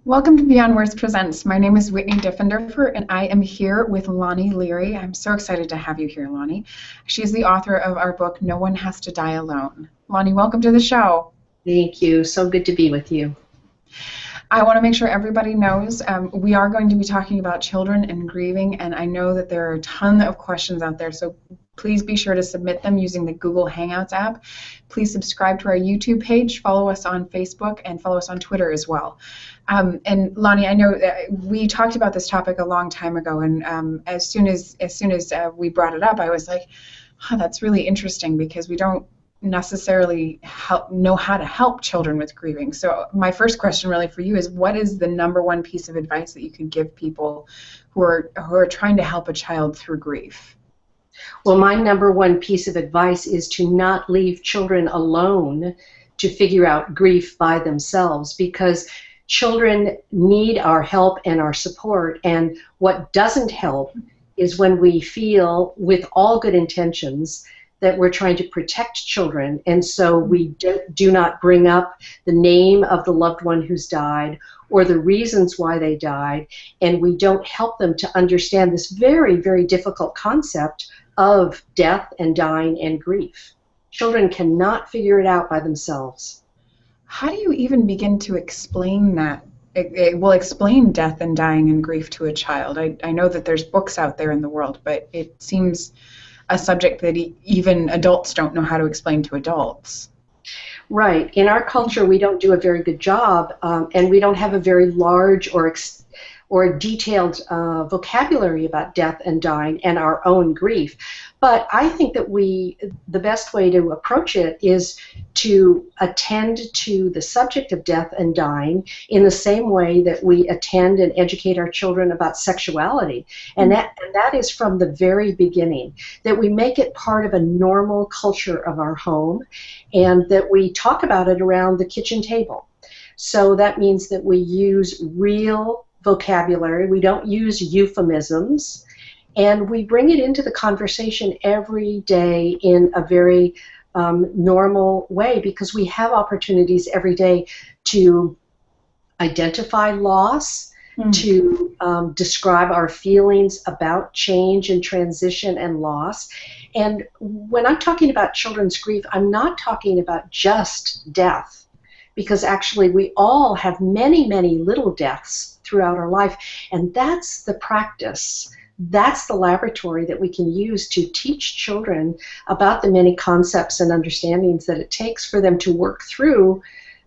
Welcome to Beyond Words Presents. My name is Whitney Diffenderfer, and I am here with Lonnie Leary. I'm so excited to have you here, Lonnie. She's the author of our book, No One Has to Die Alone. Lonnie, welcome to the show. Thank you. So good to be with you. I want to make sure everybody knows we are going to be talking about children and grieving, and I know that there are a ton of questions out there, so please be sure to submit them using the Google Hangouts app. Please subscribe to our YouTube page, follow us on Facebook, and follow us on Twitter as well. And Lonnie, I know that we talked about this topic a long time ago, and as soon as we brought it up, I was like, that's really interesting because we don't necessarily know how to help children with grieving. So my first question really for you is, what is the number one piece of advice that you could give people who are trying to help a child through grief? Well, my number one piece of advice is to not leave children alone to figure out grief by themselves, because children need our help and our support, and what doesn't help is when we feel, with all good intentions, that we're trying to protect children, and so we do not bring up the name of the loved one who's died or the reasons why they died, and we don't help them to understand this very, very difficult concept of death and dying and grief. Children cannot figure it out by themselves. How do you even begin to explain that? Explain death and dying and grief to a child. I know that there's books out there in the world, but it seems a subject that even adults don't know how to explain to adults. Right. In our culture, we don't do a very good job, and we don't have a very large or detailed vocabulary about death and dying and our own grief. But I think that the best way to approach it is to attend to the subject of death and dying in the same way that we attend and educate our children about sexuality. And that is from the very beginning, that we make it part of a normal culture of our home, and that we talk about it around the kitchen table. So that means that we use real vocabulary, we don't use euphemisms, and we bring it into the conversation every day in a very normal way, because we have opportunities every day to identify loss, to describe our feelings about change and transition and loss. And when I'm talking about children's grief, I'm not talking about just death, because actually we all have many, many little deaths throughout our life, and that's the practice. That's the laboratory that we can use to teach children about the many concepts and understandings that it takes for them to work through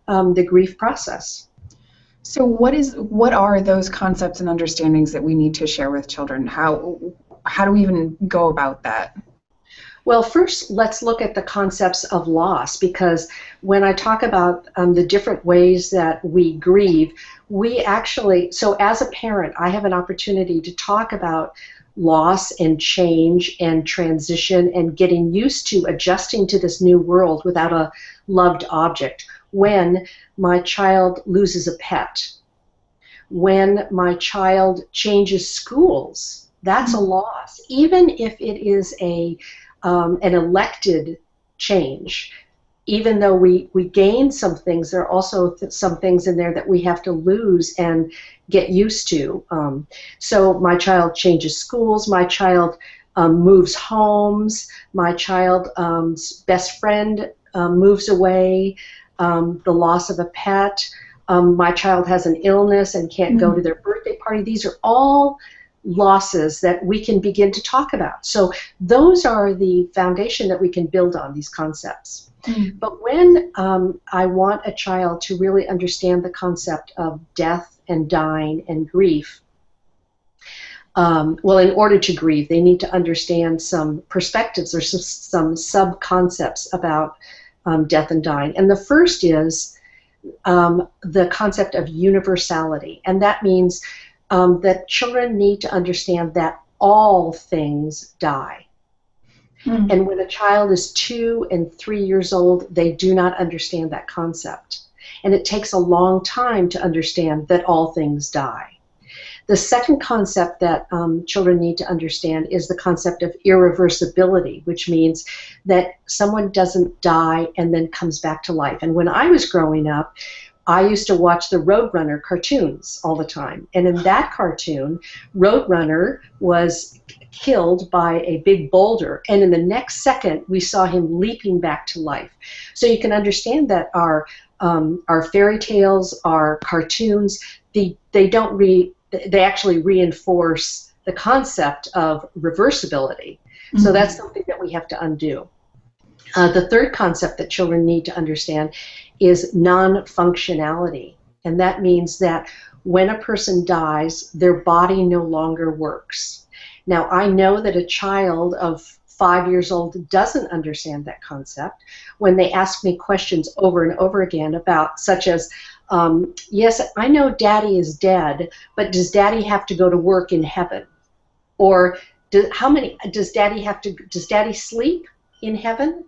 the grief process. So what are those concepts and understandings that we need to share with children? How do we even go about that? Well, first, let's look at the concepts of loss, because when I talk about the different ways that we grieve, so as a parent, I have an opportunity to talk about loss and change and transition and getting used to adjusting to this new world without a loved object. When my child loses a pet, when my child changes schools, that's a loss, even if it is an elected change. Even though we gain some things, there are also some things in there that we have to lose and get used to. So my child changes schools, my child moves homes, my child's best friend moves away, the loss of a pet, my child has an illness and can't go to their birthday party. These are all losses that we can begin to talk about. So those are the foundation that we can build on, these concepts. But when I want a child to really understand the concept of death and dying and grief, well, in order to grieve, they need to understand some perspectives or some sub-concepts about death and dying. And the first is the concept of universality, and that means that children need to understand that all things die. And when a child is 2 and 3 years old, they do not understand that concept. And it takes a long time to understand that all things die. The second concept that children need to understand is the concept of irreversibility, which means that someone doesn't die and then comes back to life. And when I was growing up, I used to watch the Roadrunner cartoons all the time. And in that cartoon, Roadrunner was killed by a big boulder. And in the next second, we saw him leaping back to life. So you can understand that our fairy tales, our cartoons, they actually reinforce the concept of reversibility. Mm-hmm. So that's something that we have to undo. The third concept that children need to understand is non-functionality. And that means that when a person dies, their body no longer works. Now, I know that a child of 5 years old doesn't understand that concept when they ask me questions over and over again about, such as, yes, I know Daddy is dead, but does Daddy have to go to work in heaven? Or does Daddy sleep in heaven?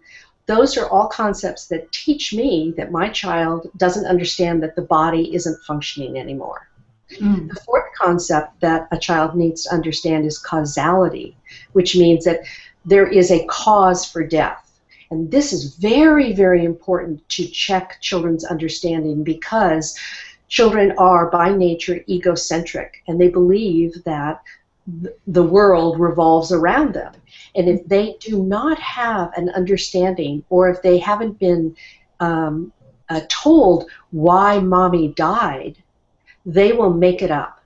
Those are all concepts that teach me that my child doesn't understand that the body isn't functioning anymore. Mm. The fourth concept that a child needs to understand is causality, which means that there is a cause for death. And this is very, very important to check children's understanding, because children are by nature egocentric, and they believe that the world revolves around them. And if they do not have an understanding, or if they haven't been told why Mommy died, they will make it up.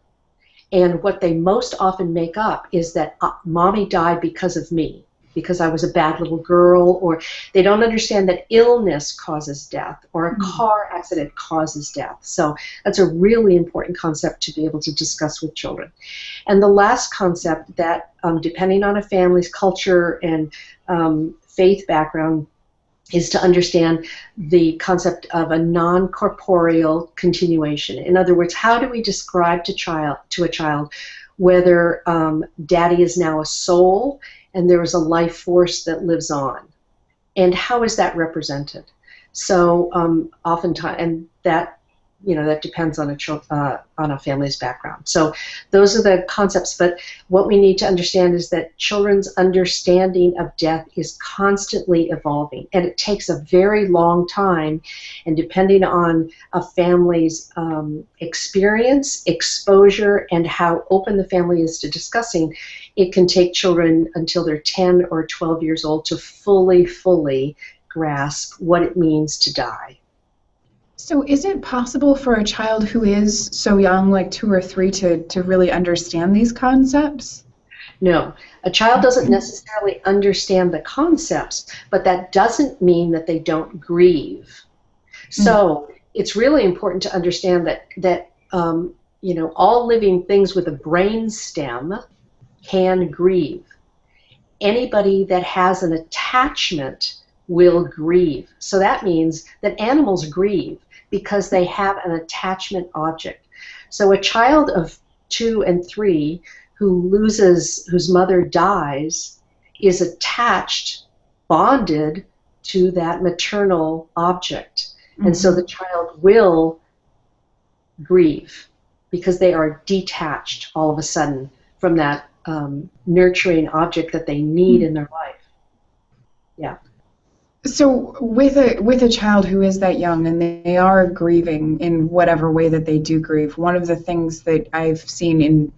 And what they most often make up is that Mommy died because of me, because I was a bad little girl, or they don't understand that illness causes death, or a car accident causes death. So that's a really important concept to be able to discuss with children. And the last concept that, depending on a family's culture and faith background, is to understand the concept of a non-corporeal continuation. In other words, how do we describe to a child whether Daddy is now a soul and there is a life force that lives on, and how is that represented? So oftentimes, and that depends on a family's background. So those are the concepts. But what we need to understand is that children's understanding of death is constantly evolving, and it takes a very long time. And depending on a family's experience, exposure, and how open the family is to discussing, it can take children until they're 10 or 12 years old to fully grasp what it means to die. So is it possible for a child who is so young, like 2 or 3, to really understand these concepts? No. A child doesn't necessarily understand the concepts, but that doesn't mean that they don't grieve. So it's really important to understand that all living things with a brain stem can grieve. Anybody that has an attachment will grieve. So that means that animals grieve because they have an attachment object. So a child of 2 and 3 whose mother dies is attached, bonded to that maternal object. Mm-hmm. And so the child will grieve because they are detached all of a sudden from that nurturing object that they need in their life. Yeah. So with a child who is that young and they are grieving in whatever way that they do grieve, one of the things that I've seen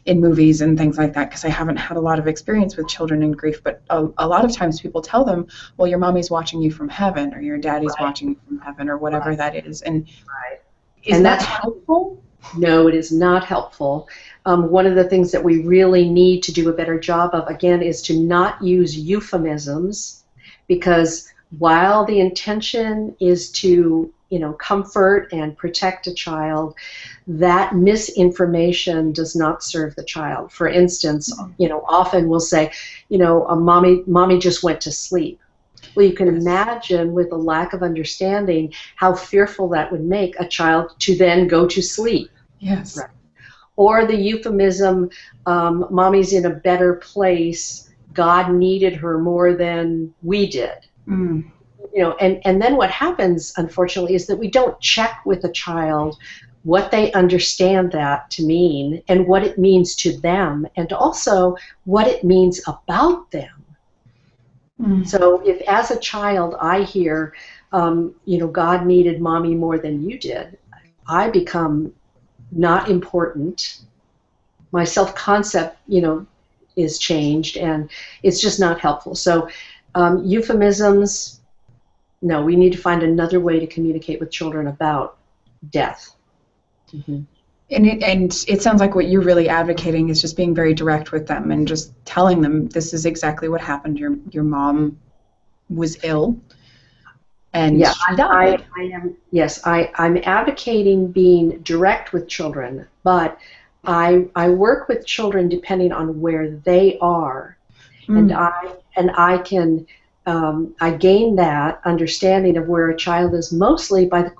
in movies and things like that, because I haven't had a lot of experience with children in grief, but a lot of times people tell them, well, your mommy's watching you from heaven, or your daddy's watching you from heaven, or whatever that is. And is that helpful? No, it is not helpful. One of the things that we really need to do a better job of, again, is to not use euphemisms, because while the intention is to, comfort and protect a child, that misinformation does not serve the child. For instance, often we'll say, mommy just went to sleep. Well, you can imagine, with a lack of understanding, how fearful that would make a child to then go to sleep. Yes. Right. Or the euphemism, mommy's in a better place, God needed her more than we did. Mm. And then what happens, unfortunately, is that we don't check with a child what they understand that to mean, and what it means to them, and also what it means about them. Mm. So if as a child I hear, God needed mommy more than you did, I become not important. My self-concept, is changed, and it's just not helpful. So euphemisms, no, we need to find another way to communicate with children about death. Mm-hmm. And it sounds like what you're really advocating is just being very direct with them and just telling them this is exactly what happened. Your mom was ill, and yeah, she died. I'm advocating being direct with children, but I work with children depending on where they are, and I can I gain that understanding of where a child is mostly by the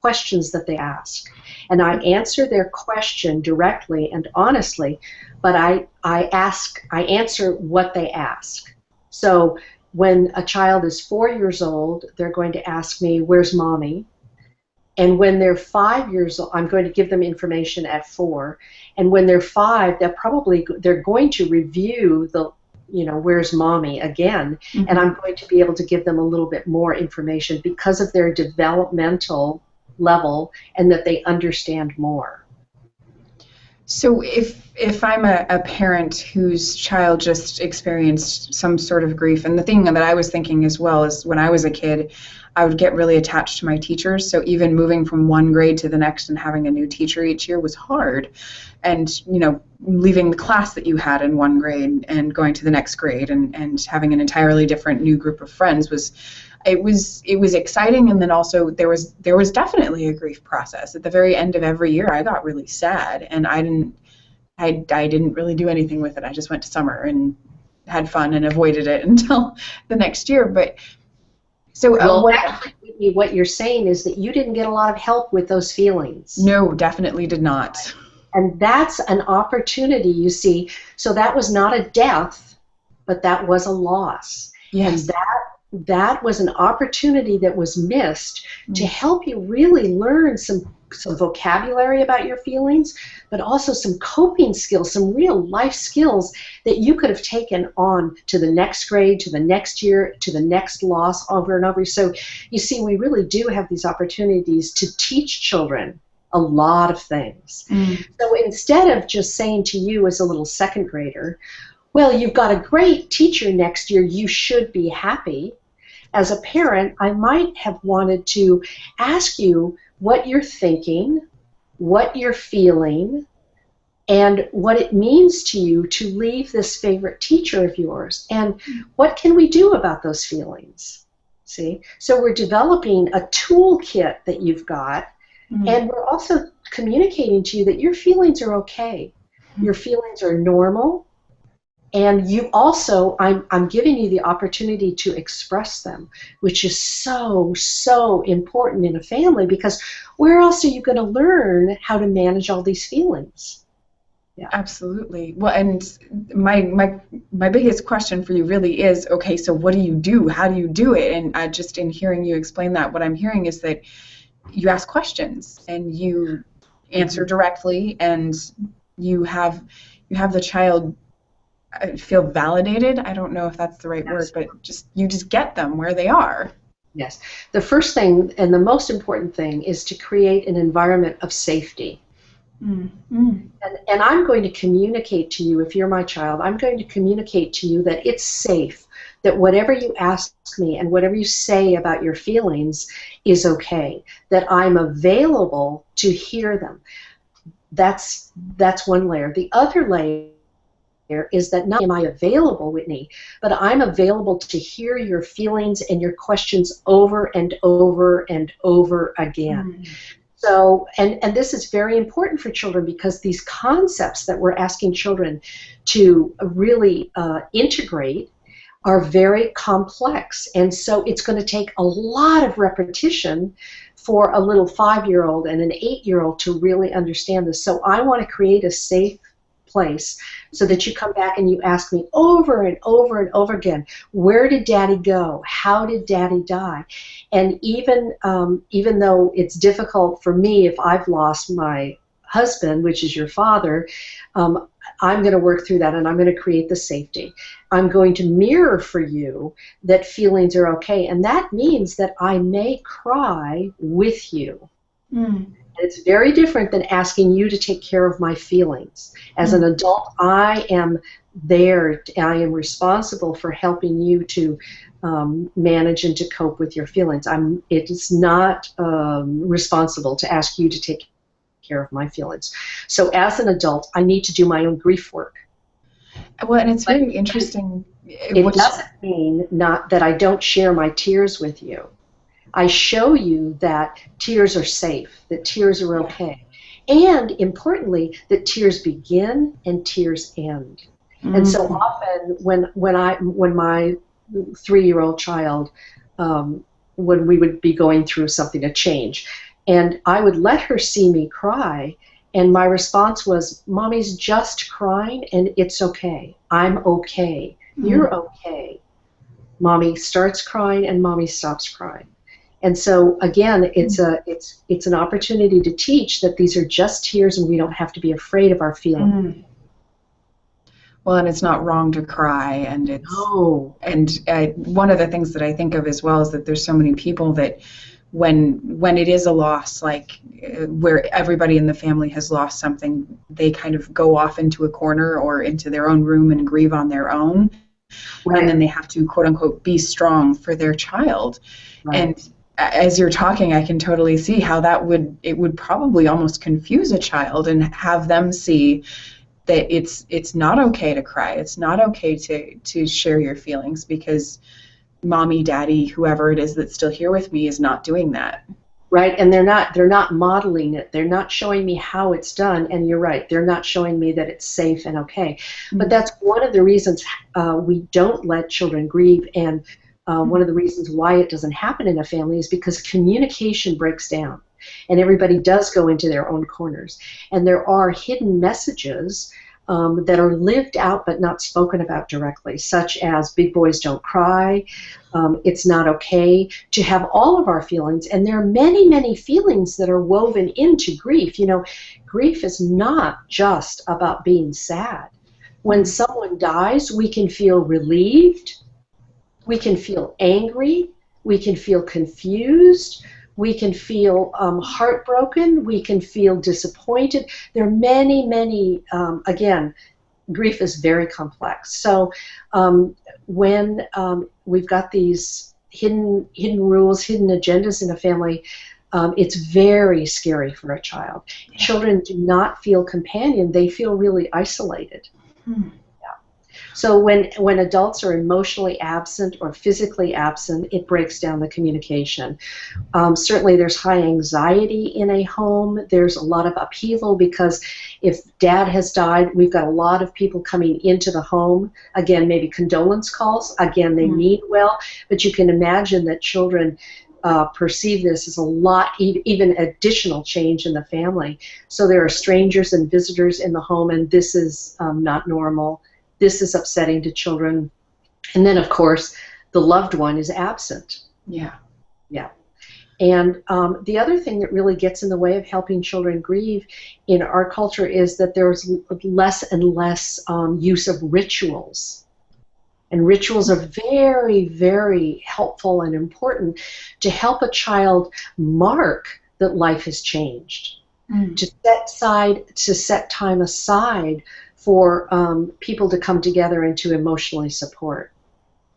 questions that they ask. And I answer their question directly and honestly, but I answer what they ask. So when a child is 4 years old, they're going to ask me, "Where's mommy?" And when they're 5 years old, I'm going to give them information at 4. And when they're 5, they're going to review the, "Where's mommy?" again, and I'm going to be able to give them a little bit more information because of their developmental level and that they understand more. So if I'm a parent whose child just experienced some sort of grief, and the thing that I was thinking as well is when I was a kid, I would get really attached to my teachers. So even moving from one grade to the next and having a new teacher each year was hard. And, leaving the class that you had in one grade and going to the next grade and having an entirely different new group of friends was exciting. And then also there was definitely a grief process. At the very end of every year, I got really sad, and I didn't really do anything with it. I just went to summer and had fun and avoided it until the next year. But so actually, what you're saying is that you didn't get a lot of help with those feelings. No, definitely did not. And that's an opportunity, you see. So that was not a death, but that was a loss. Yes. And that was an opportunity that was missed to help you really learn some vocabulary about your feelings, but also some coping skills, some real life skills that you could have taken on to the next grade, to the next year, to the next loss, over and over. So you see, we really do have these opportunities to teach children a lot of things. So instead of just saying to you as a little second grader, "Well, you've got a great teacher next year, you should be happy," as a parent, I might have wanted to ask you what you're thinking, what you're feeling, and what it means to you to leave this favorite teacher of yours, and what can we do about those feelings? See? So we're developing a toolkit that you've got, and we're also communicating to you that your feelings are okay. Your feelings are normal. And you also, I'm giving you the opportunity to express them, which is so, so important in a family, because where else are you going to learn how to manage all these feelings? Yeah. Absolutely. Well, and my biggest question for you really is, okay, so what do you do? How do you do it? And just in hearing you explain that, what I'm hearing is that you ask questions and you answer directly, and you have the child feel validated. I don't know if that's the right word, but you just get them where they are. Yes. The first thing and the most important thing is to create an environment of safety. And I'm going to communicate to you, if you're my child, I'm going to communicate to you that it's safe, that whatever you ask me and whatever you say about your feelings is okay, that I'm available to hear them. That's one layer. The other layer is that not am I available, Whitney, but I'm available to hear your feelings and your questions over and over and over again. So, and this is very important for children, because these concepts that we're asking children to really integrate are very complex, and so it's going to take a lot of repetition for a little 5-year-old and an 8-year-old to really understand this. So I want to create a safe place so that you come back and you ask me over and over and over again, where did Daddy go? How did Daddy die? And even though it's difficult for me if I've lost my husband, which is your father, I'm going to work through that, and I'm going to create the safety. I'm going to mirror for you that feelings are okay, and that means that I may cry with you. Mm. It's very different than asking you to take care of my feelings. As an adult, I am there. I am responsible for helping you to manage and to cope with your feelings. It is not responsible to ask you to take care of my feelings. So as an adult, I need to do my own grief work. Well, and it's very interesting. It doesn't mean not that I don't share my tears with you. I show you that tears are safe, that tears are okay, and importantly, that tears begin and tears end. Mm-hmm. And so often, when my 3-year-old child, when we would be going through something, a change, and I would let her see me cry, and my response was, "Mommy's just crying, and it's okay. I'm okay. Mm-hmm. You're okay." Mommy starts crying, and Mommy stops crying. And so again, it's an opportunity to teach that these are just tears, and we don't have to be afraid of our feelings. Mm. Well, and it's not wrong to cry, and it's one of the things that I think of as well is that there's so many people that when it is a loss, like where everybody in the family has lost something, they kind of go off into a corner or into their own room and grieve on their own, right. And then they have to quote unquote be strong for their child, right. And as you're talking, I can totally see how it would probably almost confuse a child and have them see that it's not okay to cry. It's not okay to share your feelings because mommy, daddy, whoever it is that's still here with me is not doing that. Right, and they're not modeling it. They're not showing me how it's done, and you're right, they're not showing me that it's safe and okay. Mm-hmm. But that's one of the reasons we don't let children grieve, and one of the reasons why it doesn't happen in a family is because communication breaks down and everybody does go into their own corners. And there are hidden messages that are lived out but not spoken about directly, such as big boys don't cry, it's not okay to have all of our feelings. And there are many, many feelings that are woven into grief. You know, grief is not just about being sad. When someone dies, we can feel relieved, we can feel angry, we can feel confused, we can feel heartbroken, we can feel disappointed. There are many, many, again, grief is very complex. So when we've got these hidden rules, hidden agendas in a family, it's very scary for a child. Yeah. Children do not feel companioned, they feel really isolated. Hmm. So when adults are emotionally absent or physically absent, it breaks down the communication. Certainly there's high anxiety in a home. There's a lot of upheaval because if dad has died, we've got a lot of people coming into the home. Again, maybe condolence calls. Again, they mean well, but you can imagine that children perceive this as a lot, even additional change in the family. So there are strangers and visitors in the home, and this is not normal. This is upsetting to children. And then, of course, the loved one is absent. Yeah. Yeah. And the other thing that really gets in the way of helping children grieve in our culture is that there's less and less use of rituals. And rituals are very, very helpful and important to help a child mark that life has changed. Mm. To set time aside for people to come together and to emotionally support.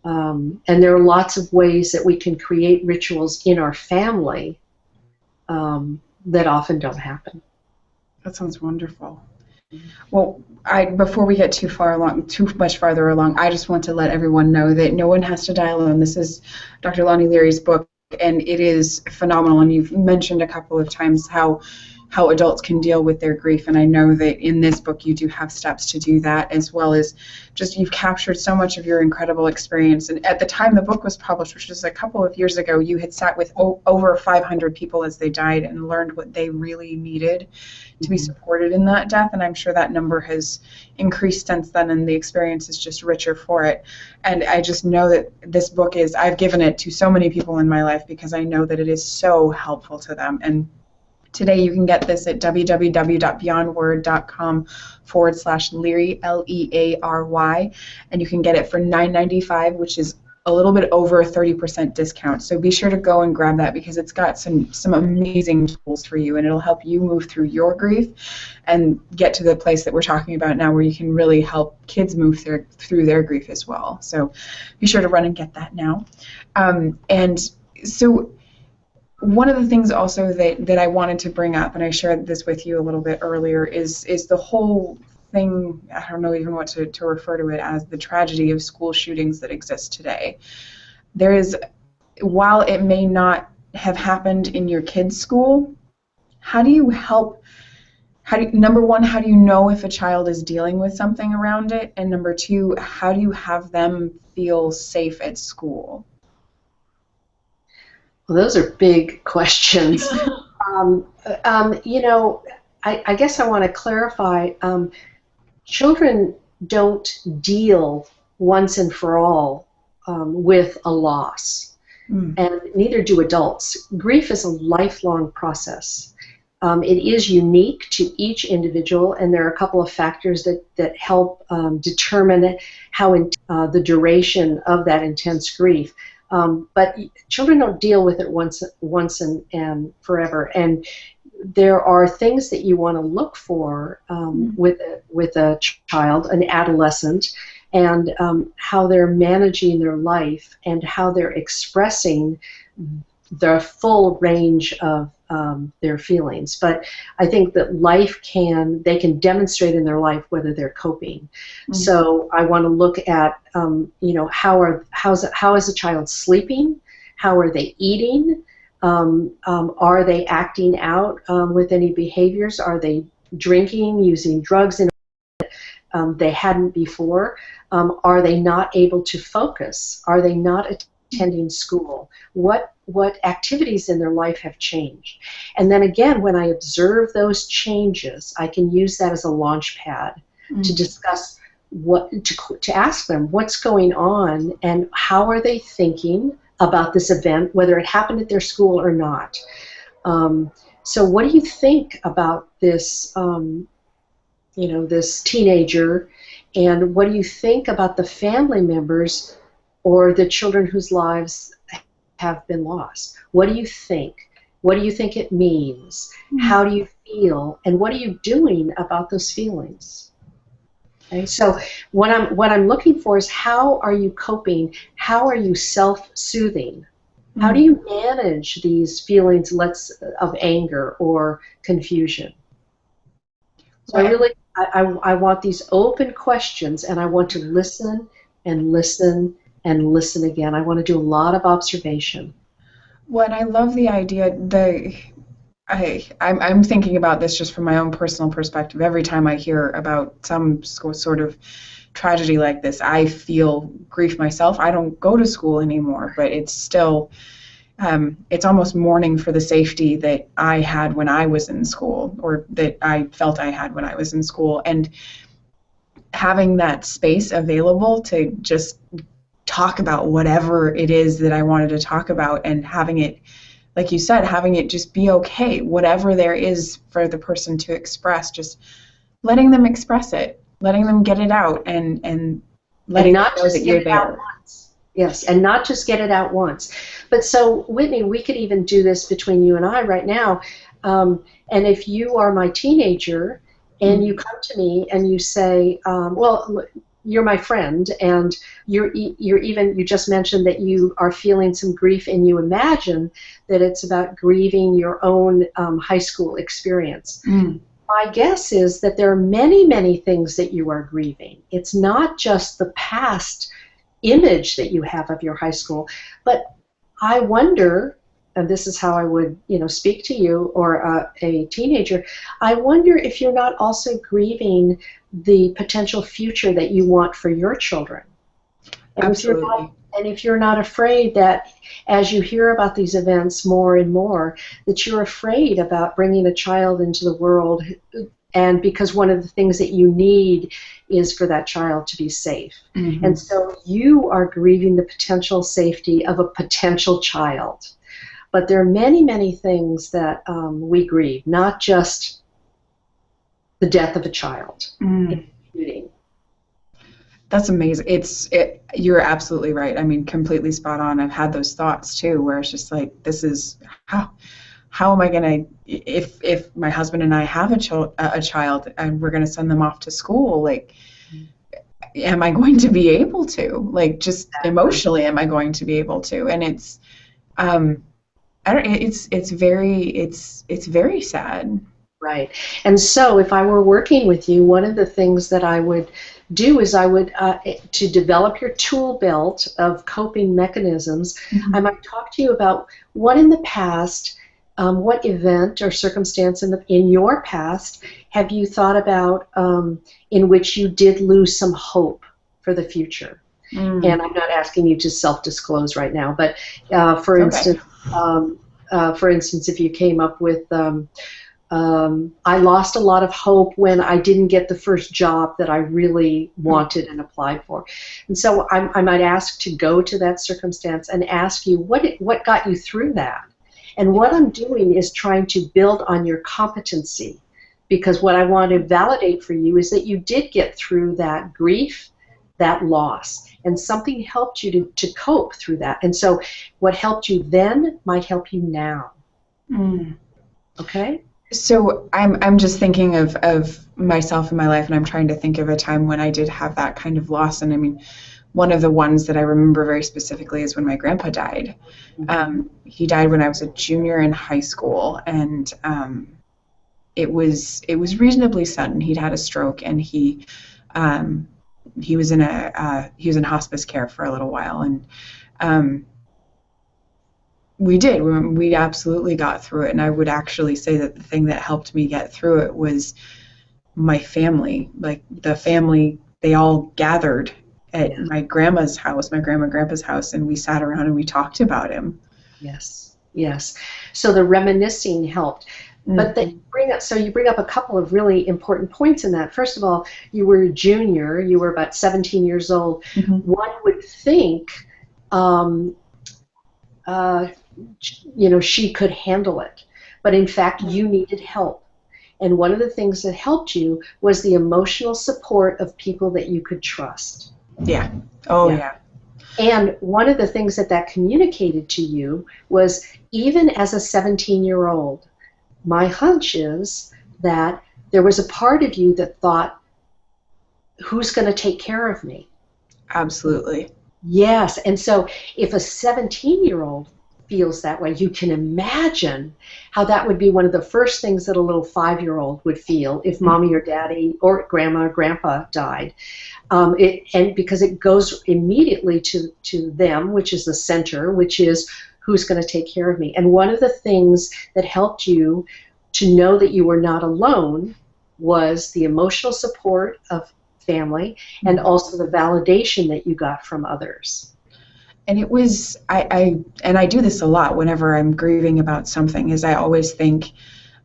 And there are lots of ways that we can create rituals in our family that often don't happen. That sounds wonderful. Well, before we get too much farther along, I just want to let everyone know that No One Has to Die Alone. This is Dr. Lonnie Leary's book, and it is phenomenal. And you've mentioned a couple of times how adults can deal with their grief, and I know that in this book you do have steps to do that, as well as just you've captured so much of your incredible experience. And at the time the book was published, which was a couple of years ago, you had sat with over 500 people as they died and learned what they really needed to be supported in that death, and I'm sure that number has increased since then, and the experience is just richer for it. And I just know that this book I've given it to so many people in my life because I know that it is so helpful to them. And Today you can get this at www.beyondword.com/Leary, Leary, and you can get it for $9.95, which is a little bit over a 30% discount. So be sure to go and grab that because it's got some amazing tools for you, and it'll help you move through your grief and get to the place that we're talking about now where you can really help kids move through their grief as well. So be sure to run and get that now. And so one of the things also that I wanted to bring up, and I shared this with you a little bit earlier, is the whole thing, I don't know even what to refer to it as, the tragedy of school shootings that exist today. There is, while it may not have happened in your kid's school, how do you help, number one, how do you know if a child is dealing with something around it? And number two, how do you have them feel safe at school? Well, those are big questions. You know, I guess I want to clarify, children don't deal once and for all with a loss, and neither do adults. Grief is a lifelong process. It is unique to each individual, and there are a couple of factors that help determine how the duration of that intense grief. But children don't deal with it once and forever. And there are things that you want to look for with a child, an adolescent, and how they're managing their life and how they're expressing the full range of their feelings. But I think that they can demonstrate in their life whether they're coping. So I want to look at, you know, how is a child sleeping? How are they eating? Are they acting out with any behaviors? Are they drinking, using drugs in they hadn't before? Are they not able to focus? Are they not attending school? What activities in their life have changed? And then again, when I observe those changes, I can use that as a launch pad to discuss to ask them what's going on and how are they thinking about this event, whether it happened at their school or not. So what do you think about this, you know, this teenager, and what do you think about the family members or the children whose lives have been lost? What do you think? What do you think it means? How do you feel? And what are you doing about those feelings? Okay, so what I'm looking for is, how are you coping? How are you self-soothing? How do you manage these feelings of anger or confusion? So I want these open questions, and I want to listen and listen and listen again. I want to do a lot of observation. Well, and I love the idea. I'm thinking about this just from my own personal perspective. Every time I hear about some sort of tragedy like this, I feel grief myself. I don't go to school anymore, but it's still, it's almost mourning for the safety that I had when I was in school, or that I felt I had when I was in school. And having that space available to just talk about whatever it is that I wanted to talk about, and having it, like you said, having it just be okay, whatever there is for the person to express, just letting them express it, letting them get it out, and letting them know that you're there. Yes, and not just get it out once. But so, Whitney, we could even do this between you and I right now. And if you are my teenager and you come to me and you say, well, you're my friend, and you just mentioned that you are feeling some grief, and you imagine that it's about grieving your own high school experience. My guess is that there are many, many things that you are grieving. It's not just the past image that you have of your high school, but I wonder, and this is how I would, speak to you or a teenager, I wonder if you're not also grieving the potential future that you want for your children. And Absolutely. If you're not afraid that, as you hear about these events more and more, that you're afraid about bringing a child into the world, and because one of the things that you need is for that child to be safe. Mm-hmm. And so you are grieving the potential safety of a potential child. But there are many, many things that we grieve, not just the death of a child, including. That's amazing. You're absolutely right. I mean, completely spot on. I've had those thoughts too, where it's just like, this is how am I gonna, if my husband and I have a child and we're gonna send them off to school, like, am I going to be able to? Like, just emotionally, am I going to be able to? And it's, I don't. It's very sad. Right. And so if I were working with you, one of the things that I would do is I would, to develop your tool belt of coping mechanisms, I might talk to you about what in the past, what event or circumstance in your past have you thought about in which you did lose some hope for the future? And I'm not asking you to self-disclose right now, but for instance, if you came up with, I lost a lot of hope when I didn't get the first job that I really wanted and applied for. And so I might ask to go to that circumstance and ask you what got you through that. And what I'm doing is trying to build on your competency, because what I want to validate for you is that you did get through that grief, that loss, and something helped you to cope through that. And so what helped you then might help you now. Okay? So I'm just thinking of myself in my life, and I'm trying to think of a time when I did have that kind of loss. And I mean, one of the ones that I remember very specifically is when my grandpa died. He died when I was a junior in high school, and it was reasonably sudden. He'd had a stroke, and he was in hospice care for a little while, and we absolutely got through it. And I would actually say that the thing that helped me get through it was my family. Like, the family, they all gathered at my grandma's house, my grandma and grandpa's house, and we sat around and we talked about him. Yes. So the reminiscing helped. But you bring up a couple of really important points in that. First of all, you were a junior, you were about 17 years old. One would think, she could handle it. But in fact, you needed help. And one of the things that helped you was the emotional support of people that you could trust. Yeah. Oh, yeah. And one of the things that communicated to you was, even as a 17-year-old, my hunch is that there was a part of you that thought, who's going to take care of me? Absolutely. Yes. And so if a 17-year-old feels that way, you can imagine how that would be one of the first things that a little 5-year-old would feel if mommy or daddy or grandma or grandpa died. And because it goes immediately to them, which is the center, which is, who's going to take care of me? And one of the things that helped you to know that you were not alone was the emotional support of family, and also the validation that you got from others. And it was, I do this a lot whenever I'm grieving about something, is I always think,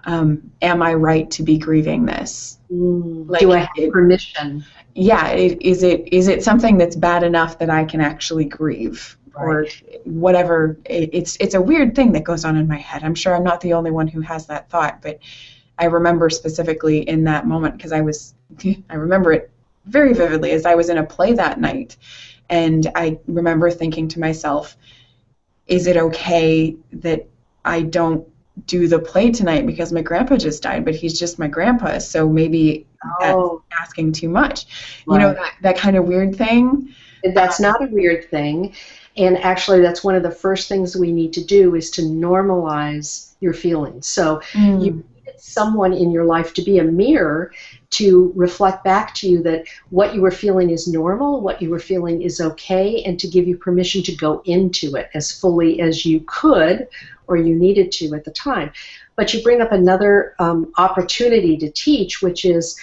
am I right to be grieving this? Like, do I have permission? Yeah, is it something that's bad enough that I can actually grieve? Right. Or whatever. It's a weird thing that goes on in my head. I'm sure I'm not the only one who has that thought, but I remember specifically in that moment, because I remember it very vividly, as I was in a play that night, and I remember thinking to myself, is it okay that I don't do the play tonight because my grandpa just died, but he's just my grandpa, so maybe that's asking too much. Right. You know, that kind of weird thing? That's not a weird thing. And actually, that's one of the first things we need to do, is to normalize your feelings. So you needed someone in your life to be a mirror to reflect back to you that what you were feeling is normal, what you were feeling is okay, and to give you permission to go into it as fully as you could or you needed to at the time. But you bring up another opportunity to teach, which is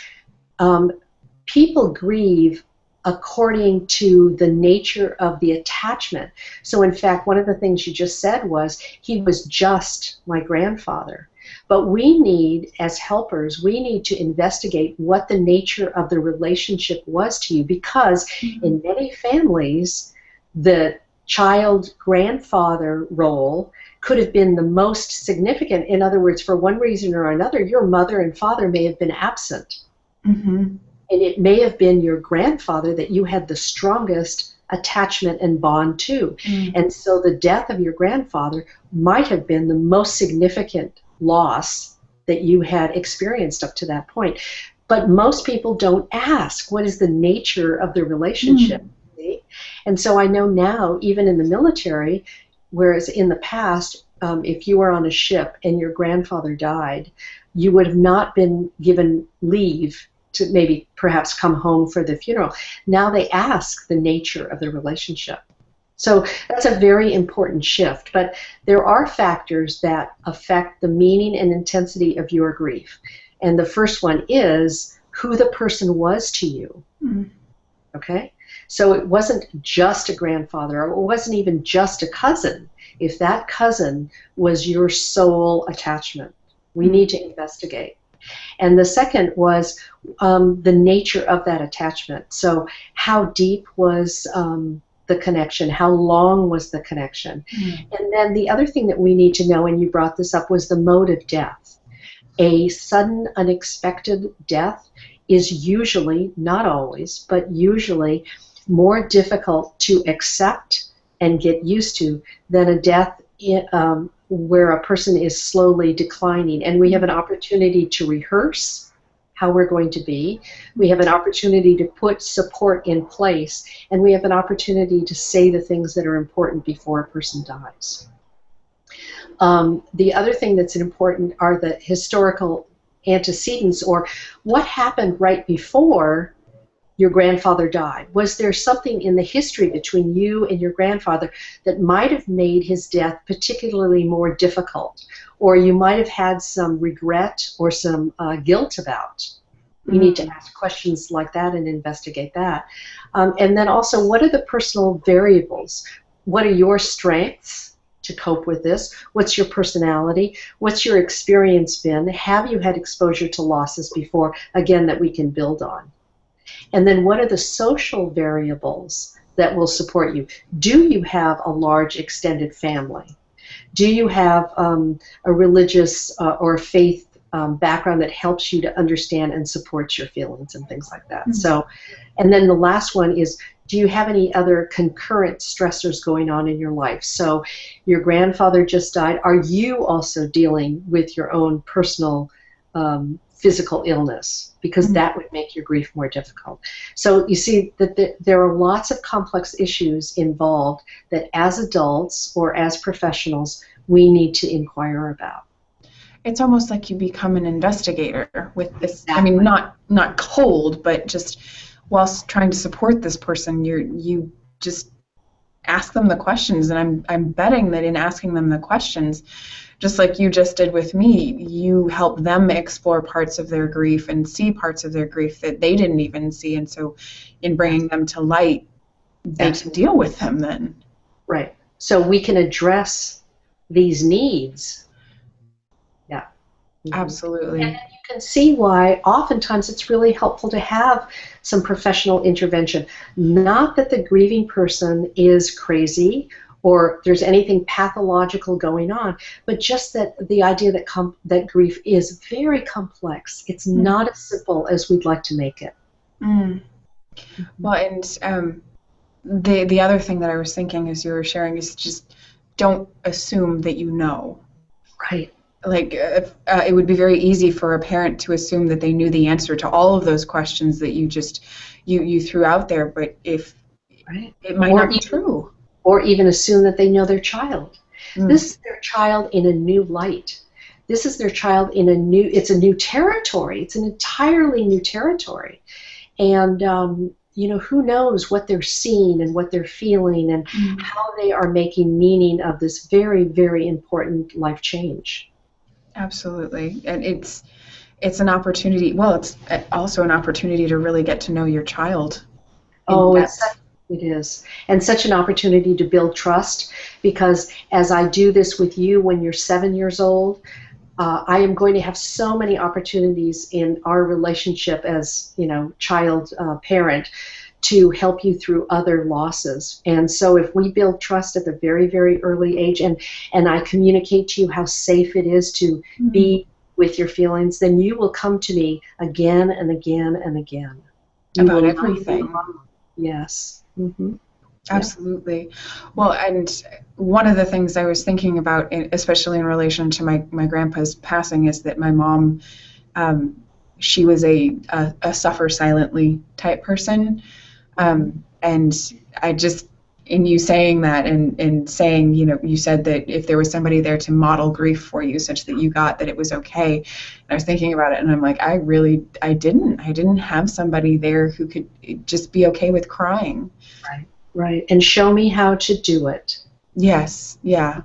people grieve according to the nature of the attachment. So in fact, one of the things you just said was, he was just my grandfather. But we need, as helpers, we need to investigate what the nature of the relationship was to you, because in many families, the child grandfather role could have been the most significant. In other words, for one reason or another, your mother and father may have been absent. Mm-hmm. And it may have been your grandfather that you had the strongest attachment and bond to. Mm. And so the death of your grandfather might have been the most significant loss that you had experienced up to that point. But most people don't ask, what is the nature of the relationship? Mm. And so I know now, even in the military, whereas in the past, if you were on a ship and your grandfather died, you would have not been given leave to maybe perhaps come home for the funeral. Now they ask the nature of the relationship. So that's a very important shift. But there are factors that affect the meaning and intensity of your grief. And the first one is who the person was to you. Mm. Okay? So it wasn't just a grandfather, or it wasn't even just a cousin. If that cousin was your sole attachment, we need to investigate. And the second was the nature of that attachment. So how deep was the connection? How long was the connection? Mm. And then the other thing that we need to know, and you brought this up, was the mode of death. A sudden, unexpected death is usually, not always, but usually more difficult to accept and get used to than a death where a person is slowly declining. And we have an opportunity to rehearse how we're going to be. We have an opportunity to put support in place. And we have an opportunity to say the things that are important before a person dies. The other thing that's important are the historical antecedents, or what happened right before your grandfather died. Was there something in the history between you and your grandfather that might have made his death particularly more difficult, or you might have had some regret or some guilt about? We need to ask questions like that and investigate that. And then also, what are the personal variables? What are your strengths to cope with this? What's your personality? What's your experience been? Have you had exposure to losses before, again, that we can build on? And then what are the social variables that will support you? Do you have a large extended family? Do you have a religious or faith background that helps you to understand and support your feelings and things like that? Mm-hmm. So, and then the last one is, do you have any other concurrent stressors going on in your life? So your grandfather just died. Are you also dealing with your own personal physical illness? Because mm-hmm. that would make your grief more difficult. So you see that there are lots of complex issues involved that as adults or as professionals we need to inquire about. It's almost like you become an investigator with this. Exactly. I mean, not cold, but just whilst trying to support this person, you just ask them the questions. And I'm betting that in asking them the questions, just like you just did with me, you help them explore parts of their grief and see parts of their grief that they didn't even see. And so in bringing them to light, they can deal with them then. Right. So we can address these needs. Yeah. Mm-hmm. Absolutely. And you can see why oftentimes it's really helpful to have some professional intervention. Not that the grieving person is crazy or there's anything pathological going on, but just that the idea that that grief is very complex. It's not as simple as we'd like to make it. Mm. Well, and the other thing that I was thinking as you were sharing is just don't assume that you know. Right. Like it would be very easy for a parent to assume that they knew the answer to all of those questions that you just you threw out there, but if it might not be true. Or even assume that they know their child. This is their child in a new light. This is their child in it's a new territory. It's an entirely new territory. And, who knows what they're seeing and what they're feeling and how they are making meaning of this very, very important life change. Absolutely. And it's an opportunity. Well, it's also an opportunity to really get to know your child. It is. And such an opportunity to build trust, because as I do this with you when you're 7 years old, I am going to have so many opportunities in our relationship as, child parent to help you through other losses. And so if we build trust at the very, very early age, and I communicate to you how safe it is to be with your feelings, then you will come to me again and again and again. About everything. Yes. Absolutely. Well, and one of the things I was thinking about, especially in relation to my grandpa's passing, is that my mom, she was a suffer silently type person. And I just, in you saying that and saying, you said that if there was somebody there to model grief for you such that you got that it was okay. And I was thinking about it and I'm like, I didn't have somebody there who could just be okay with crying. Right. And show me how to do it. Yes. Yeah.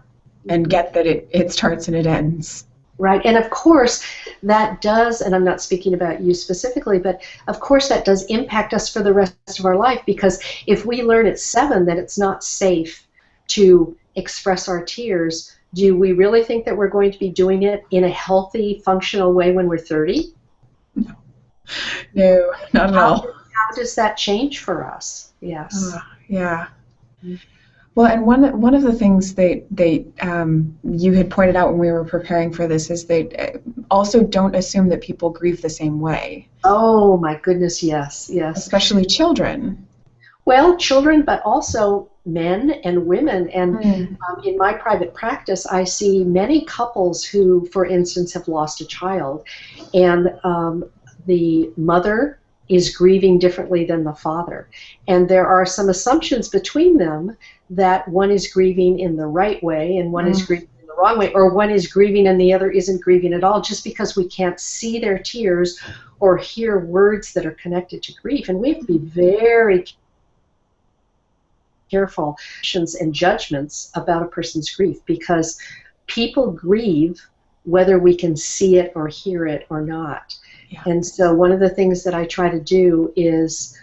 And get that it starts and it ends. Right. And of course that does, and I'm not speaking about you specifically, but of course that does impact us for the rest of our life, because if we learn at 7 that it's not safe to express our tears, do we really think that we're going to be doing it in a healthy, functional way when we're 30? No, not at all. How does that change for us? Yes. Yeah. Well, and one of the things that you had pointed out when we were preparing for this is that also don't assume that people grieve the same way. Oh my goodness, yes. Especially children. Well, children, but also men and women. And in my private practice, I see many couples who, for instance, have lost a child, and the mother is grieving differently than the father. And there are some assumptions between them that one is grieving in the right way and one is grieving in the wrong way, or one is grieving and the other isn't grieving at all, just because we can't see their tears or hear words that are connected to grief. And we have to be very careful and judgments about a person's grief, because people grieve whether we can see it or hear it or not. Yeah. And so one of the things that I try to do is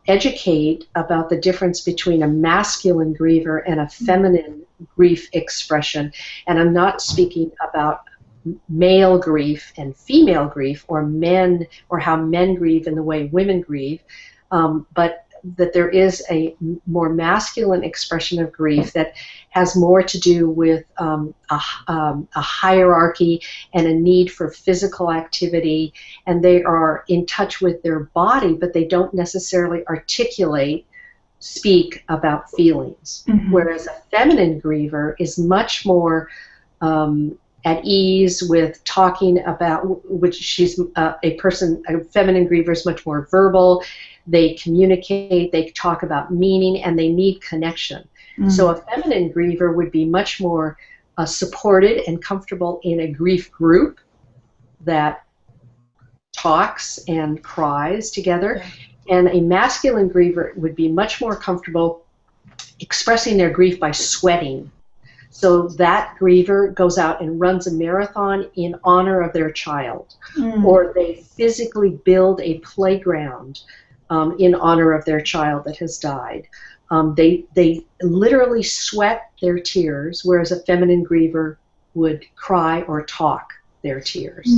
educate about the difference between a masculine griever and a feminine grief expression. And I'm not speaking about male grief and female grief, or men, or how men grieve and the way women grieve, but that there is a more masculine expression of grief that has more to do with a hierarchy and a need for physical activity, and they are in touch with their body, but they don't necessarily speak about feelings. Whereas a feminine griever is much more at ease with talking about, which she's a feminine griever is much more verbal. They communicate, they talk about meaning, and they need connection. So a feminine griever would be much more supported and comfortable in a grief group that talks and cries together. And a masculine griever would be much more comfortable expressing their grief by sweating. So that griever goes out and runs a marathon in honor of their child, or they physically build a playground in honor of their child that has died. They literally sweat their tears, whereas a feminine griever would cry or talk their tears.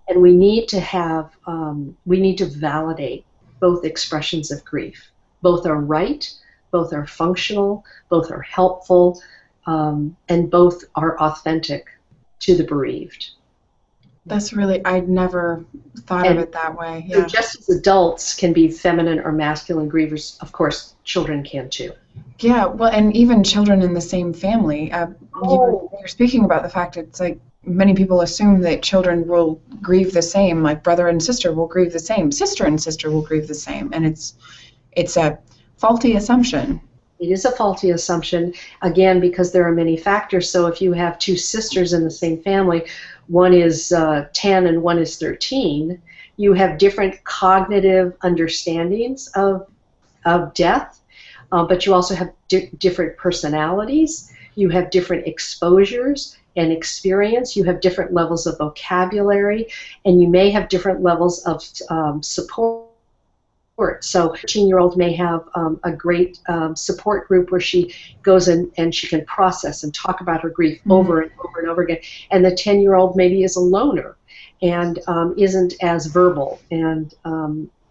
And we need to validate both expressions of grief. Both are right, both are functional, both are helpful, and both are authentic to the bereaved. That's really, I'd never thought of it that way. Yeah. Just as adults can be feminine or masculine grievers, of course, children can too. Yeah, well, and even children in the same family. You're speaking about the fact it's like many people assume that children will grieve the same, like brother and sister will grieve the same, sister and sister will grieve the same, and it's a faulty assumption. It is a faulty assumption, again, because there are many factors. So if you have two sisters in the same family, one is 10 and one is 13, you have different cognitive understandings of death, but you also have different personalities, you have different exposures and experience, you have different levels of vocabulary, and you may have different levels of support. So a 13-year-old may have a great support group where she goes and she can process and talk about her grief over and over and over again. And the 10-year-old maybe is a loner and isn't as verbal and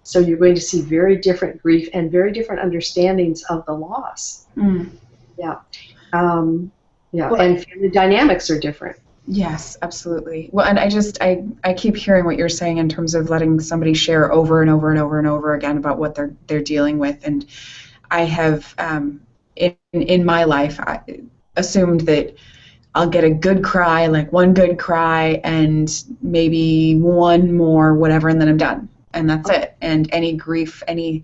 So you're going to see very different grief and very different understandings of the loss. Mm. Yeah. Yeah, Well, and family dynamics are different. yes, absolutely. Well, and I keep hearing what you're saying in terms of letting somebody share over and over and over and over again about what they're dealing with. And I have in my life I assumed that I'll get a good cry, like one good cry, and maybe one more, whatever, and then I'm done, and that's it. And any grief, any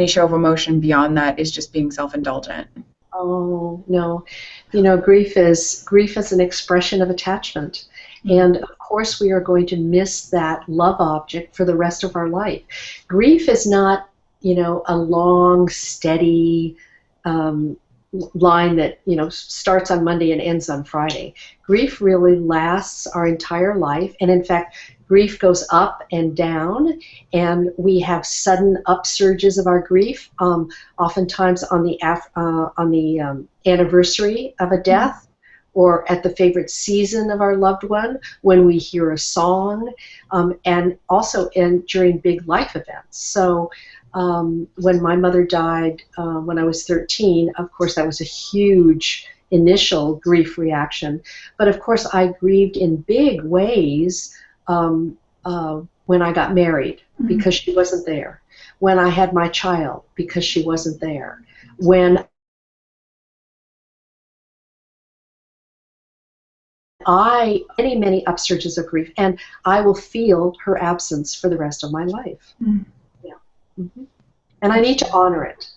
show of emotion beyond that is just being self-indulgent. Oh no, grief is an expression of attachment, and of course we are going to miss that love object for the rest of our life. Grief is not, a long, steady line that starts on Monday and ends on Friday. Grief really lasts our entire life, and in fact, grief goes up and down, and we have sudden upsurges of our grief. Oftentimes on the anniversary of a death, or at the favorite season of our loved one, when we hear a song, and also during big life events. So when my mother died when I was 13, of course that was a huge initial grief reaction. But of course I grieved in big ways when I got married, because she wasn't there. When I had my child, because she wasn't there. When many upsurges of grief, and I will feel her absence for the rest of my life. Yeah. Mm-hmm. And I need to honor it.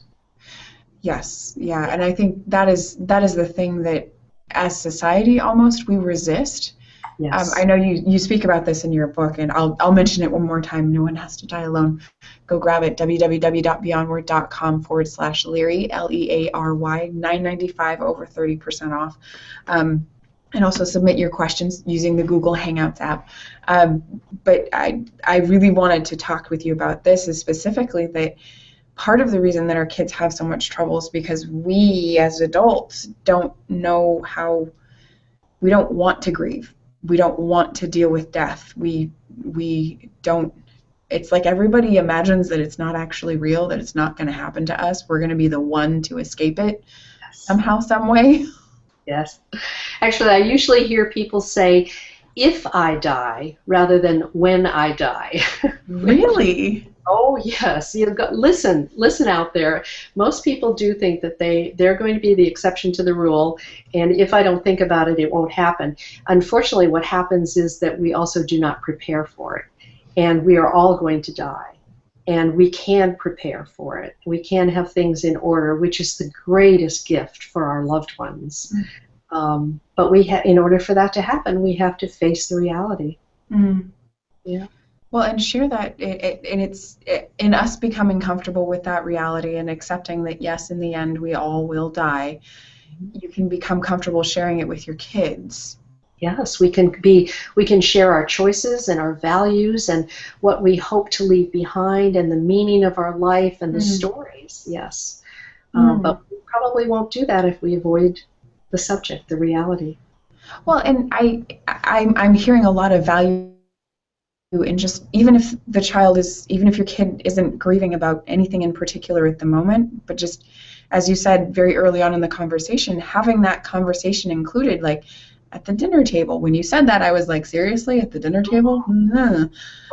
Yes, yeah, and I think that is the thing that, as society, almost we resist. Yes. I know you speak about this in your book, and I'll mention it one more time. No One Has to Die Alone. Go grab it. www.beyondword.com/Leary, Leary, $9.95, over 30% off. And also submit your questions using the Google Hangouts app. But I really wanted to talk with you about this, is specifically that part of the reason that our kids have so much trouble is because we as adults don't know how, we don't want to grieve. We don't want to deal with death. We don't, it's like everybody imagines that it's not actually real, that it's not going to happen to us. We're going to be the one to escape it somehow, some way. Yes. Actually, I usually hear people say, if I die, rather than when I die. Really? Oh, yes. Listen out there. Most people do think that they're going to be the exception to the rule, and if I don't think about it, it won't happen. Unfortunately, what happens is that we also do not prepare for it, and we are all going to die. And we can prepare for it. We can have things in order, which is the greatest gift for our loved ones. But in order for that to happen, we have to face the reality. Yeah. Well, and share that, and it's in us becoming comfortable with that reality and accepting that, yes, in the end, we all will die. You can become comfortable sharing it with your kids. Yes, we can share our choices and our values and what we hope to leave behind and the meaning of our life and the stories. Yes, but we probably won't do that if we avoid the subject, the reality. Well, and I'm hearing a lot of value in just, even if your kid isn't grieving about anything in particular at the moment, but just, as you said very early on in the conversation, having that conversation included, like at the dinner table. When you said that, I was like, seriously, at the dinner table? Well,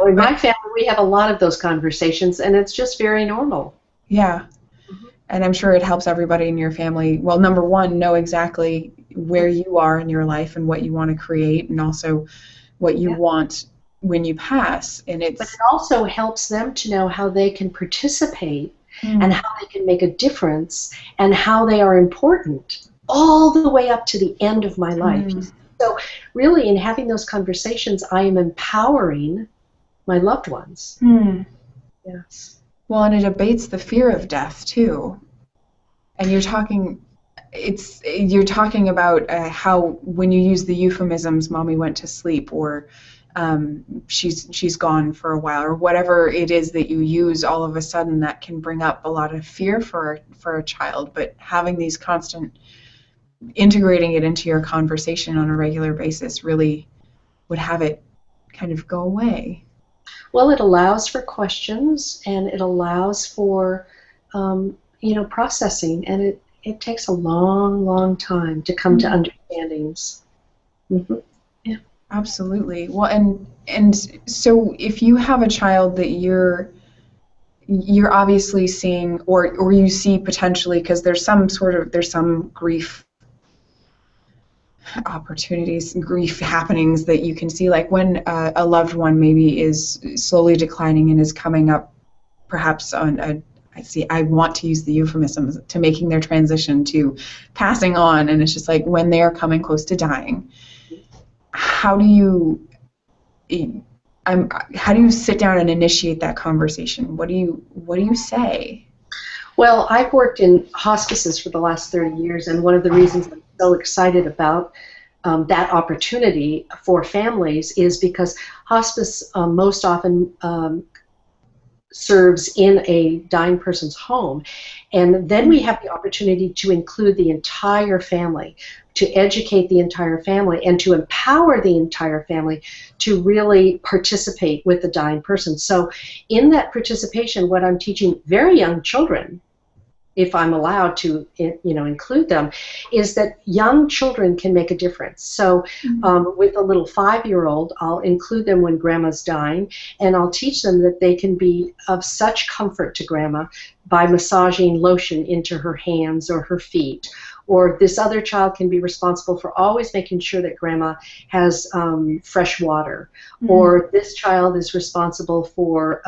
in my family, we have a lot of those conversations, and it's just very normal. Yeah. And I'm sure it helps everybody in your family, well, number one, know exactly where you are in your life and what you want to create, and also what you want when you pass. But it also helps them to know how they can participate and how they can make a difference and how they are important all the way up to the end of my life. So really, in having those conversations, I am empowering my loved ones. Yes. Well, and it abates the fear of death too. And you're talking about how, when you use the euphemisms, "mommy went to sleep," or she's gone for a while, or whatever it is that you use, all of a sudden that can bring up a lot of fear for a child. But having these constant, integrating it into your conversation on a regular basis really would have it kind of go away. Well, it allows for questions and it allows for, processing, and it takes a long, long time to come to understandings. Mm-hmm. Yeah. Absolutely. Well, and so if you have a child that you're obviously seeing, or you see potentially, because there's some grief opportunities, grief happenings that you can see, like when a loved one maybe is slowly declining and is coming up perhaps on a, I want to use the euphemism, to making their transition to passing on, and it's just like when they are coming close to dying, how do you how do you sit down and initiate that conversation? What do you say? Well, I've worked in hospices for the last 30 years, and one of the reasons I'm so excited about that opportunity for families is because hospice most often serves in a dying person's home. And then we have the opportunity to include the entire family, to educate the entire family, and to empower the entire family to really participate with the dying person. So in that participation, what I'm teaching very young children, if I'm allowed to, include them, is that young children can make a difference. So with a little 5-year-old, I'll include them when grandma's dying, and I'll teach them that they can be of such comfort to grandma by massaging lotion into her hands or her feet. Or this other child can be responsible for always making sure that grandma has fresh water. Or this child is responsible for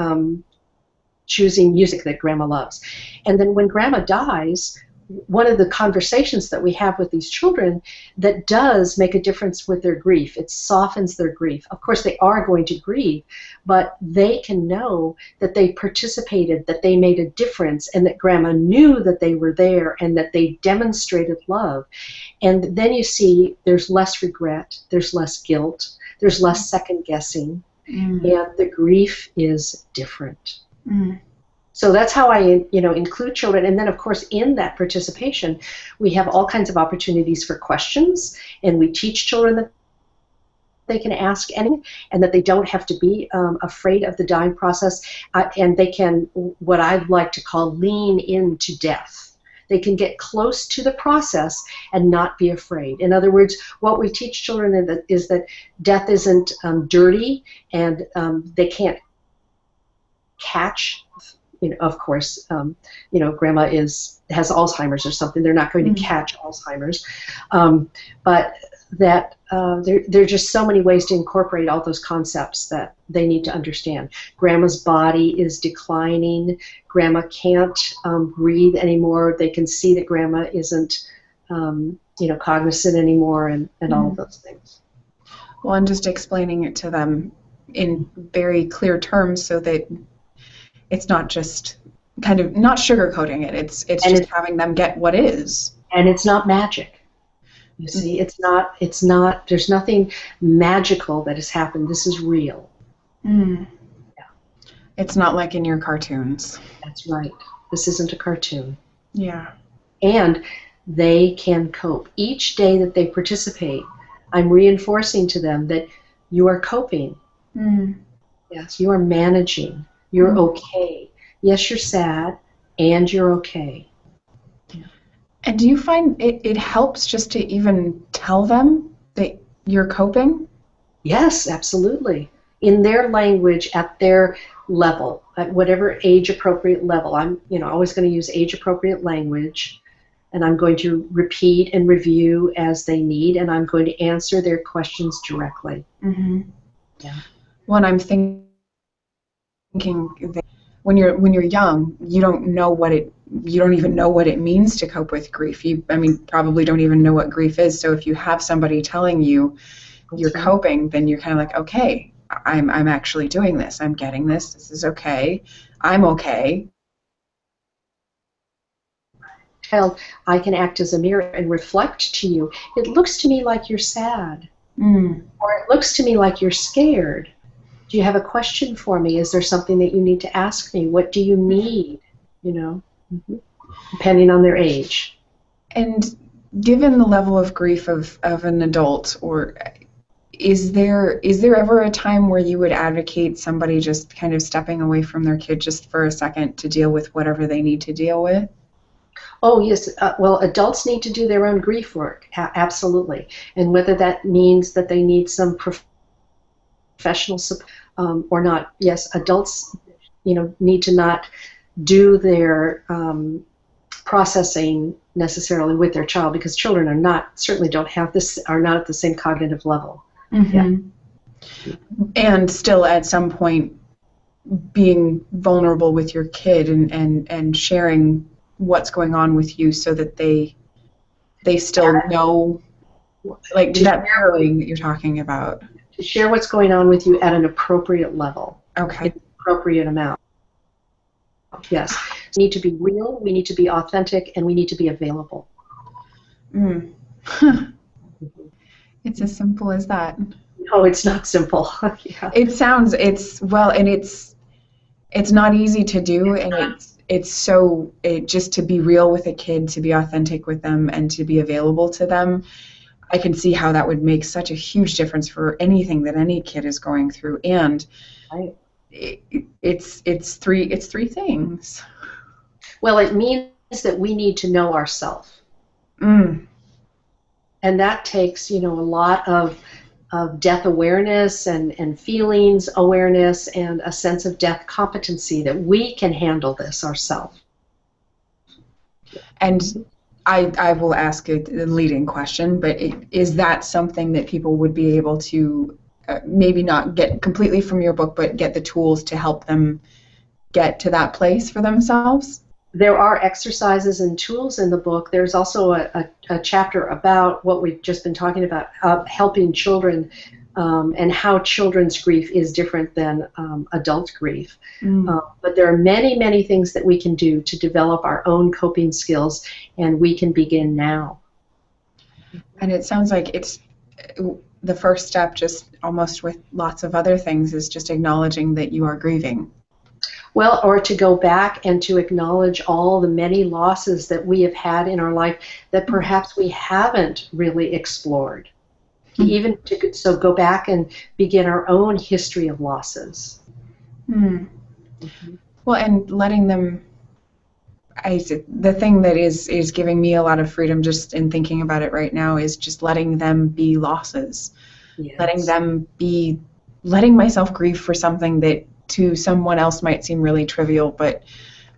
choosing music that grandma loves. And then when grandma dies, one of the conversations that we have with these children that does make a difference with their grief, it softens their grief. Of course, they are going to grieve, but they can know that they participated, that they made a difference, and that grandma knew that they were there and that they demonstrated love. And then you see there's less regret, there's less guilt, there's less second guessing, and the grief is different. So that's how I, include children. And then, of course, in that participation, we have all kinds of opportunities for questions, and we teach children that they can ask any, and that they don't have to be afraid of the dying process, and they can, what I like to call, lean into death. They can get close to the process and not be afraid. In other words, what we teach children is that death isn't dirty, and they can't catch. Of course, grandma has Alzheimer's or something. They're not going to catch Alzheimer's, but that there are just so many ways to incorporate all those concepts that they need to understand. Grandma's body is declining. Grandma can't breathe anymore. They can see that grandma isn't, cognizant anymore, and all of those things. Well, and just explaining it to them in very clear terms so that it's not just kind of not sugarcoating it. It's just having them get what is. And it's not magic. You see, it's not. There's nothing magical that has happened. This is real. Yeah. It's not like in your cartoons. That's right. This isn't a cartoon. Yeah. And they can cope. Each day that they participate, I'm reinforcing to them that you are coping. Yes, you are managing. You're okay. Yes, you're sad, and you're okay. Yeah. And do you find it helps just to even tell them that you're coping? Yes, absolutely. In their language, at their level, at whatever age-appropriate level. I'm, always going to use age-appropriate language, and I'm going to repeat and review as they need, and I'm going to answer their questions directly. Yeah. When I'm thinking that when you're young, you don't even know what it means to cope with grief. You probably don't even know what grief is. So if you have somebody telling you you're coping, then you're kind of like, okay, I'm actually doing this. I'm getting this. This is okay. I'm okay. Child, I can act as a mirror and reflect to you. It looks to me like you're sad, or it looks to me like you're scared. Do you have a question for me? Is there something that you need to ask me? What do you need? Depending on their age. And given the level of grief of an adult, or is there ever a time where you would advocate somebody just kind of stepping away from their kid just for a second to deal with whatever they need to deal with? Oh, yes. Well, adults need to do their own grief work, absolutely. And whether that means that they need some professional support or not, yes, adults, need to not do their processing necessarily with their child, because children certainly don't have this, are not at the same cognitive level. Mm-hmm. Yeah. And still at some point being vulnerable with your kid and sharing what's going on with you so that they still know, like that mirroring that you're talking about. To share what's going on with you at an appropriate level. Okay. An appropriate amount. Yes. We need to be real, we need to be authentic, and we need to be available. It's as simple as that. No, it's not simple. Yeah. It's not easy to do, and just to be real with a kid, to be authentic with them, and to be available to them. I can see how that would make such a huge difference for anything that any kid is going through, and right. It's three things. Well, it means that we need to know ourselves, and that takes a lot of death awareness and feelings awareness and a sense of death competency that we can handle this ourselves. And I will ask a leading question, but is that something that people would be able to maybe not get completely from your book, but get the tools to help them get to that place for themselves? There are exercises and tools in the book. There's also a chapter about what we've just been talking about, helping children and how children's grief is different than adult grief. But there are many, many things that we can do to develop our own coping skills, and we can begin now. And it sounds like it's the first step, just almost with lots of other things, is just acknowledging that you are grieving. Well, or to go back and to acknowledge all the many losses that we have had in our life that perhaps we haven't really explored. Even so go back and begin our own history of losses. Well, and letting them, the thing that is giving me a lot of freedom just in thinking about it right now is just letting them be losses. Yes. Letting myself grieve for something that to someone else might seem really trivial, but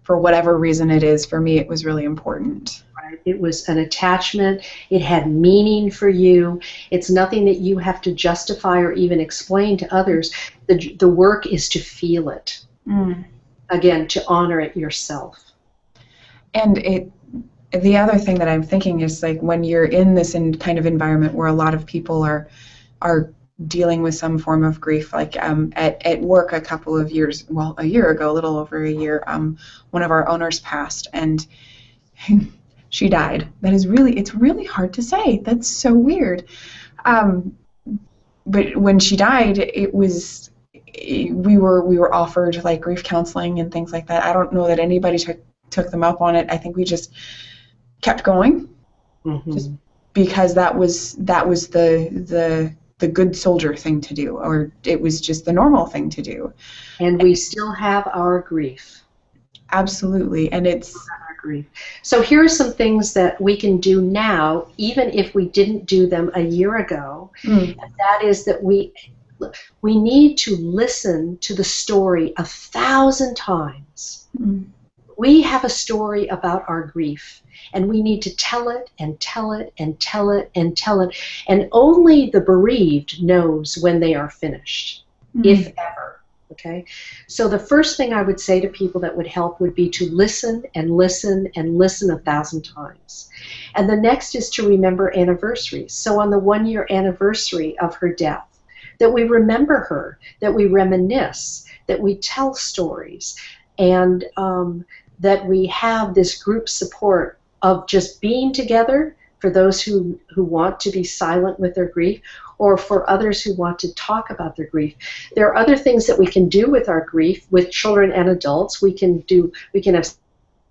for whatever reason it is, for me it was really important. Right. It was an attachment. It had meaning for you. It's nothing that you have to justify or even explain to others. The work is to feel it. Again, to honor it yourself. And the other thing that I'm thinking is, like, when you're in this kind of environment where a lot of people are dealing with some form of grief, like at work a year ago, a little over a year, one of our owners passed, and she died. It's really hard to say. That's so weird. But when she died, we were offered like grief counseling and things like that. I don't know that anybody took them up on it. I think we just kept going, just because that was the good soldier thing to do, or it was just the normal thing to do. And we still have our grief. Absolutely, and it's our grief. So here are some things that we can do now, even if we didn't do them a year ago. And that is that we need to listen to the story 1,000 times. We have a story about our grief, and we need to tell it and tell it and tell it and tell it, and only the bereaved knows when they are finished, if ever. Okay? So the first thing I would say to people that would help would be to listen and listen and listen 1,000 times. And the next is to remember anniversaries. So on the 1-year anniversary of her death, that we remember her, that we reminisce, that we tell stories, and that we have this group support of just being together for those who want to be silent with their grief, or for others who want to talk about their grief. There are other things that we can do with our grief, with children and adults. We can have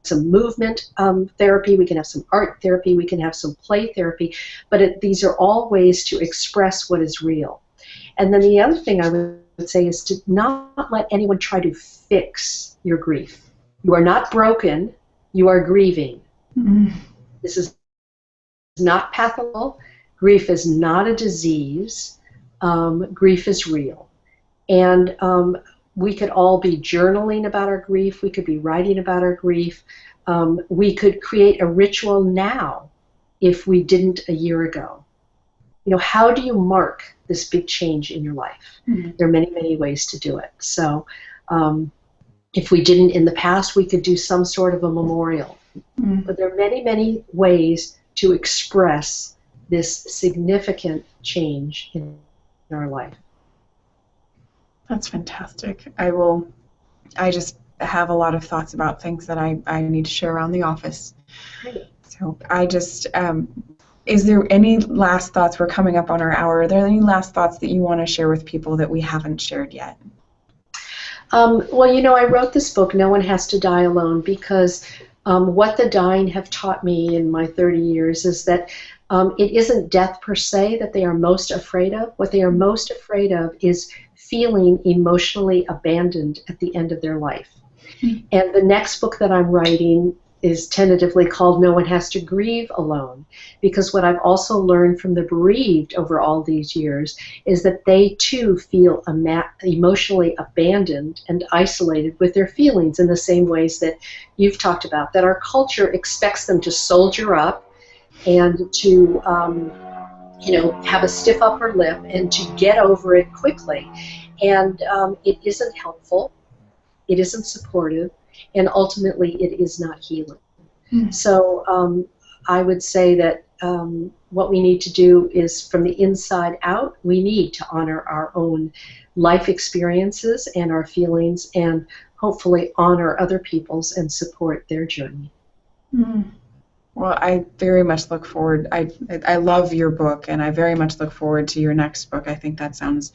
some movement therapy, we can have some art therapy, we can have some play therapy, but these are all ways to express what is real. And then the other thing I would say is to not let anyone try to fix your grief. You are not broken, you are grieving. Mm. This is not pathological. Grief is not a disease. Grief is real. And we could all be journaling about our grief. We could be writing about our grief. We could create a ritual now if we didn't a year ago. You know, how do you mark this big change in your life? Mm-hmm. There are many, many ways to do it. So if we didn't in the past, we could do some sort of a memorial. Mm-hmm. But there are many, many ways to express this significant change in our life. That's fantastic. I just have a lot of thoughts about things that I need to share around the office. Great. So I just, is there any last thoughts? We're coming up on our hour. Are there any last thoughts that you want to share with people that we haven't shared yet? Well, you know, I wrote this book, No One Has to Die Alone, because what the dying have taught me in my 30 years is that it isn't death per se that they are most afraid of. What they are most afraid of is feeling emotionally abandoned at the end of their life. Mm-hmm. And the next book that I'm writing is tentatively called No One Has to Grieve Alone, because what I've also learned from the bereaved over all these years is that they too feel emotionally abandoned and isolated with their feelings in the same ways that you've talked about, that our culture expects them to soldier up and to have a stiff upper lip and to get over it quickly. And it isn't helpful, it isn't supportive, and ultimately it is not healing. Mm-hmm. So I would say that what we need to do is, from the inside out, we need to honor our own life experiences and our feelings, and hopefully honor other people's and support their journey. Mm-hmm. Well, I very much look forward. I love your book, and I very much look forward to your next book. I think that sounds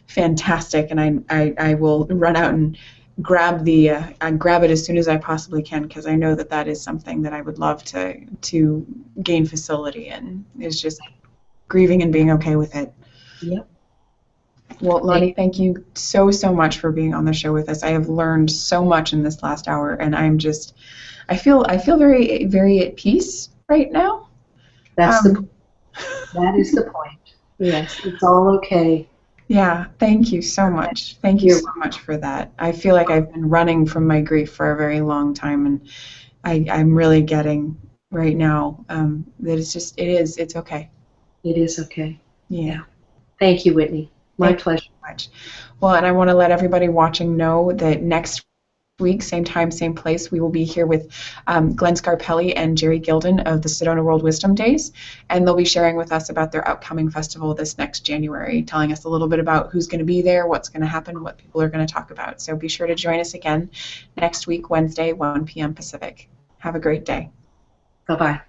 fantastic, and I will run out and grab it as soon as I possibly can, because I know that is something that I would love to gain facility in, is just grieving and being okay with it. Yep. Well, Lonnie, thank you so much for being on the show with us. I have learned so much in this last hour, and I feel very, very at peace right now. That is the point. Yes, it's all okay. Yeah, thank you so much. Thank you so much for that. I feel like I've been running from my grief for a very long time, and I'm really getting right now that it's okay. It is okay. Yeah. Thank you, Whitney. My pleasure. So much. Well, and I want to let everybody watching know that next week, same time, same place, we will be here with Glenn Scarpelli and Jerry Gilden of the Sedona World Wisdom Days, and they'll be sharing with us about their upcoming festival this next January, telling us a little bit about who's going to be there, what's going to happen, what people are going to talk about. So be sure to join us again next week, Wednesday, 1 p.m. Pacific. Have a great day. Bye-bye.